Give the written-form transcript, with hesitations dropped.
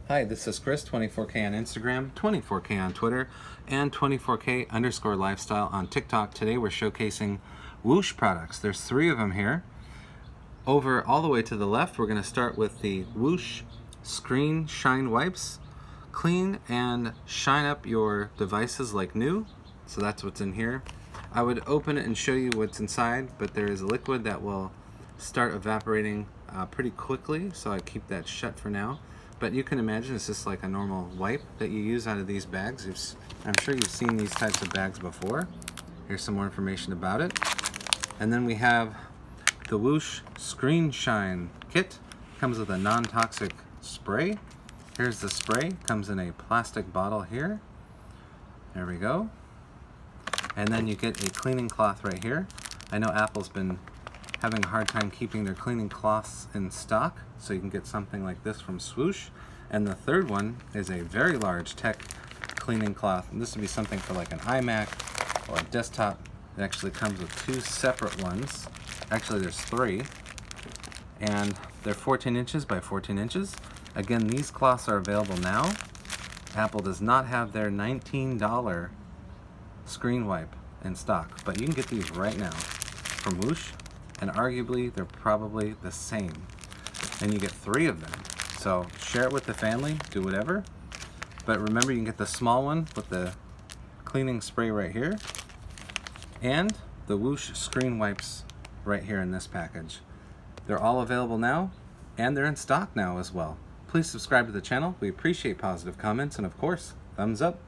Hi, this is Chris, 24K on Instagram, 24K on Twitter, and 24K_lifestyle on TikTok. Today we're showcasing Whoosh products. There's 3 of them here. Over all the way to the left, we're going to start with the Woosh Screenshine wipes. Clean and shine up your devices like new. So that's what's in here. I would open it and show you what's inside, but there is a liquid that will start evaporating pretty quickly, so I keep that shut for now. But you can imagine it's just like a normal wipe that you use out of these bags. I'm sure you've seen these types of bags before. Here's some more information about it. And then we have the Woosh Screenshine Kit. Comes with a non-toxic spray. Here's the spray. Comes in a plastic bottle here. There we go. And then you get a cleaning cloth right here. I know Apple's been having a hard time keeping their cleaning cloths in stock, so you can get something like this from Whoosh. And the third one is a very large tech cleaning cloth, and this would be something for like an iMac or a desktop. It actually comes with 2 separate ones. Actually, there's 3, and they're 14 inches by 14 inches. Again, these cloths are available now. Apple does not have their $19 screen wipe in stock, but you can get these right now from Whoosh. And arguably they're probably the same, and you get 3 of them, so share it with the family, do whatever. But remember, you can get the small one with the cleaning spray right here and the Whoosh screen wipes right here in this package. They're all available now, and they're in stock now as well. Please subscribe to the channel. We appreciate positive comments, and of course, thumbs up.